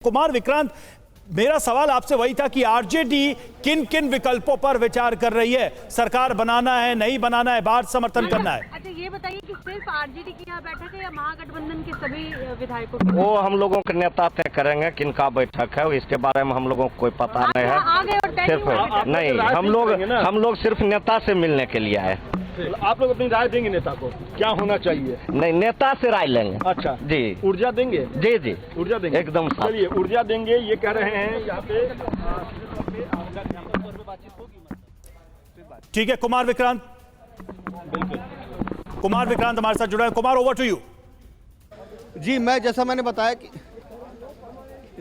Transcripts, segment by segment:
कुमार विक्रांत, मेरा सवाल आपसे वही था कि आरजेडी किन किन विकल्पों पर विचार कर रही है? सरकार बनाना है, नहीं बनाना है, बाहर समर्थन करना है? अच्छा, ये बताइए कि सिर्फ आरजेडी की यहाँ बैठक है या महागठबंधन के सभी विधायकों की? वो हम लोगों के नेता तय करेंगे किनका बैठक है, इसके बारे में हम लोगों को कोई पता नहीं है। आ गए और सिर्फ नहीं, हम लोग सिर्फ नेता से मिलने के लिए आए। आप लोग अपनी राय देंगे नेता को क्या होना चाहिए? नहीं, नेता से राय लेंगे। अच्छा जी, ऊर्जा देंगे? जी जी, ऊर्जा देंगे एकदम। चलिए, ऊर्जा देंगे ये कह रहे हैं यहाँ पे। ठीक है कुमार विक्रांत, कुमार विक्रांत हमारे साथ जुड़ा है। Kumar, over to you. जी, जैसा मैंने बताया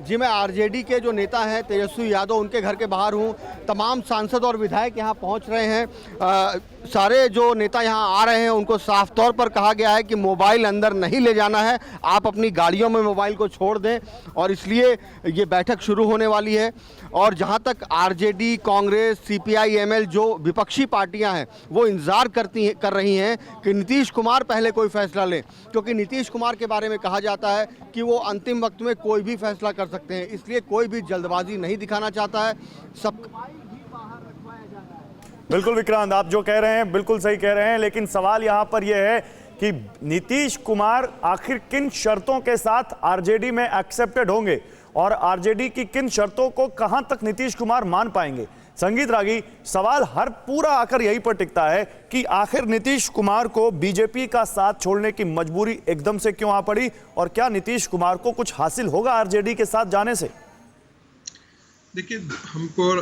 कि मैं आरजेडी के जो नेता हैं तेजस्वी यादव, उनके घर के बाहर हूं। तमाम सांसद और विधायक यहां पहुंच रहे हैं। सारे जो नेता यहां आ रहे हैं उनको साफ तौर पर कहा गया है कि मोबाइल अंदर नहीं ले जाना है, आप अपनी गाड़ियों में मोबाइल को छोड़ दें, और इसलिए ये बैठक शुरू होने वाली है। और जहां तक आरजेडी, कांग्रेस, सीपीआई, एमएल जो विपक्षी पार्टियां हैं वो इंतजार कर रही हैं कि नीतीश कुमार पहले कोई फैसला लें, क्योंकि नीतीश कुमार के बारे में कहा जाता है कि वो अंतिम वक्त में कोई भी फैसला कर सकते हैं, इसलिए कोई भी जल्दबाजी नहीं दिखाना चाहता है। सब बिल्कुल विक्रांत, आप जो कह रहे हैं बिल्कुल सही कह रहे हैं, लेकिन सवाल यहां पर यह है कि नीतीश कुमार आखिर किन शर्तों के साथ आरजेडी में एक्सेप्टेड होंगे और आरजेडी की किन शर्तों को कहां तक नीतीश कुमार मान पाएंगे। संगीत रागी, सवाल हर पूरा आकर यहीं पर टिकता है कि आखिर नीतीश कुमार को बीजेपी का साथ छोड़ने की मजबूरी एकदम से क्यों आ पड़ी, और क्या नीतीश कुमार को कुछ हासिल होगा आरजेडी के साथ जाने से? देखिए, हमको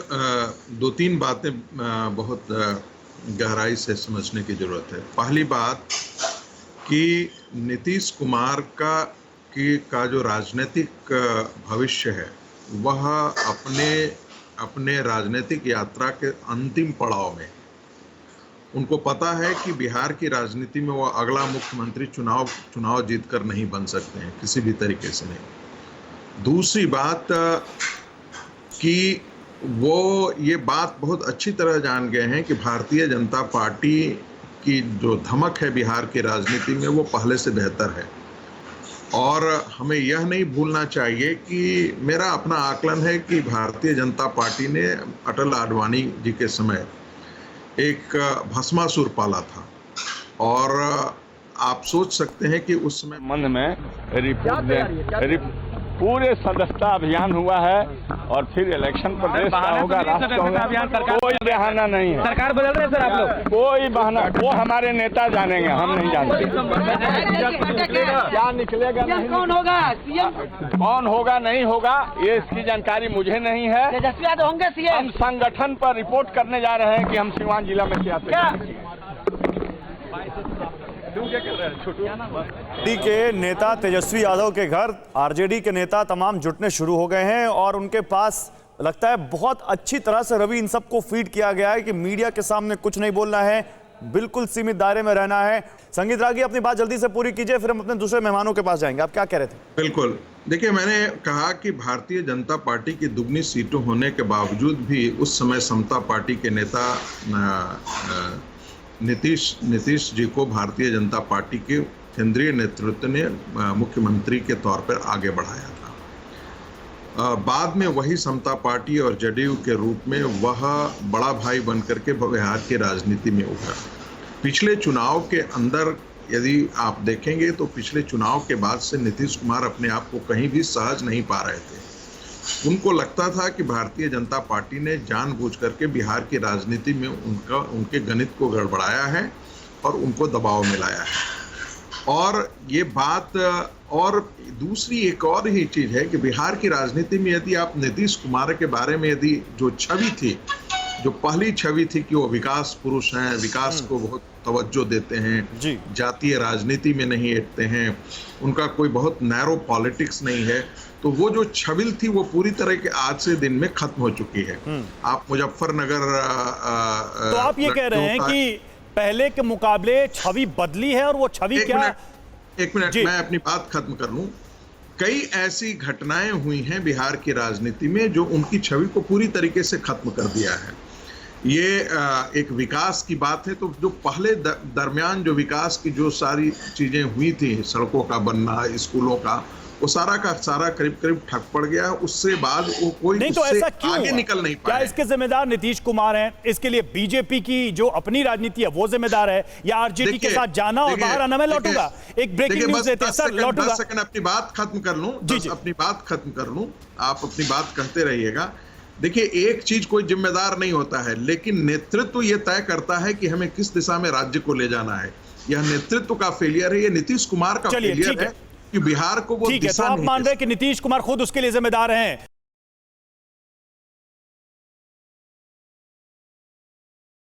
दो तीन बातें बहुत गहराई से समझने की जरूरत है। पहली बात कि नीतीश कुमार का जो राजनीतिक भविष्य है वह अपने राजनीतिक यात्रा के अंतिम पड़ाव में, उनको पता है कि बिहार की राजनीति में वो अगला मुख्यमंत्री चुनाव जीतकर नहीं बन सकते हैं, किसी भी तरीके से नहीं। दूसरी बात कि वो ये बात बहुत अच्छी तरह जान गए हैं कि भारतीय जनता पार्टी की जो धमक है बिहार की राजनीति में वो पहले से बेहतर है। और हमें यह नहीं भूलना चाहिए कि मेरा अपना आकलन है कि भारतीय जनता पार्टी ने अटल आडवाणी जी के समय एक भस्मासुर पाला था, और आप सोच सकते हैं कि उस समय मन में पूरे सदस्यता अभियान हुआ है और फिर इलेक्शन प्रदेश का होगा, राष्ट्र होगा। कोई बहाना नहीं है। सरकार बदल रहे सर आप लोग, कोई बहाना, वो हमारे नेता जानेंगे, हम नहीं जानते क्या निकलेगा, नहीं कौन होगा सीएम, कौन होगा नहीं होगा, ये इसकी जानकारी मुझे नहीं है। तेजस्वी यादव होंगे सीएम। हम संगठन पर रिपोर्ट करने जा रहे हैं कि हम सीवान जिला में क्या डी के नेता तेजस्वी यादव के घर आरजेडी के नेता तमाम जुटने शुरू हो गए हैं, और उनके पास लगता है बहुत अच्छी तरह से रवि इन सबको फीड किया गया है कि मीडिया के सामने कुछ नहीं बोलना है, बिल्कुल सीमित दायरे में रहना है। संगीत रागी, अपनी बात जल्दी से पूरी कीजिए, फिर हम अपने दूसरे मेहमानों के पास जाएंगे। आप क्या कह रहे थे? बिल्कुल, देखिए, मैंने कहा कि भारतीय जनता पार्टी की दुगनी सीटों होने के बावजूद भी उस समय समता पार्टी के नेता नीतीश जी को भारतीय जनता पार्टी के केंद्रीय नेतृत्व ने मुख्यमंत्री के तौर पर आगे बढ़ाया था। बाद में वही समता पार्टी और जदयू के रूप में वह बड़ा भाई बनकर के बिहार की राजनीति में उभरा। पिछले चुनाव के अंदर यदि आप देखेंगे तो पिछले चुनाव के बाद से नीतीश कुमार अपने आप को कहीं भी सहज नहीं पा रहे थे। उनको लगता था कि भारतीय जनता पार्टी ने जानबूझ करके बिहार की राजनीति में उनके गणित को गड़बड़ाया है और उनको दबाव में लाया है। और ये बात, और दूसरी एक और ही चीज़ है कि बिहार की राजनीति में यदि आप नीतीश कुमार के बारे में यदि जो छवि थी, जो पहली छवि थी कि वो विकास पुरुष हैं, विकास को बहुत तवज्जो देते हैं, जातीय राजनीति में नहीं एटते हैं, उनका कोई बहुत नैरो पॉलिटिक्स नहीं है, तो वो जो छवि थी वो पूरी तरह के आज से दिन में खत्म हो चुकी है। आप मुजफ्फरनगर तो आप ये कह रहे हैं कि पहले के मुकाबले छवि बदली है, और वो छवि क्या? एक मिनट, मैं अपनी बात खत्म कर लूं। कई ऐसी घटनाएं हुई हैं बिहार की राजनीति में जो उनकी छवि को पूरी तरीके से खत्म कर दिया है। ये एक विकास की बात है, तो जो पहले दरमियान जो विकास की जो सारी चीजें हुई थी, सड़कों का बनना, स्कूलों का, वो सारा का सारा करीब करीब ठप पड़ गया। उससे बाद वो कोई नहीं, तो उससे ऐसा क्यों आगे हुआ? निकल नहीं क्या पाया। इसके जिम्मेदार नीतीश कुमार हैं? इसके लिए बीजेपी की जो अपनी राजनीति है वो जिम्मेदार है, या आरजेडी के साथ जाना और बाहर आना? मैं लौटूंगा, एक ब्रेकिंग न्यूज देते हैं सर, लौटूंगा। 10 सेकंड अपनी बात खत्म कर लूं, अपनी बात खत्म कर लूं, आप अपनी बात कहते रहिएगा। देखिए, एक चीज कोई जिम्मेदार नहीं होता है, लेकिन नेतृत्व ये तय करता है कि हमें किस दिशा में राज्य को ले जाना है। यह नेतृत्व का फेलियर है, ये नीतीश कुमार का फेलियर है कि बिहार को वो ठीक है, तो दिशा आप नहीं मान दे रहे हैं कि नीतीश कुमार खुद उसके लिए जिम्मेदार हैं?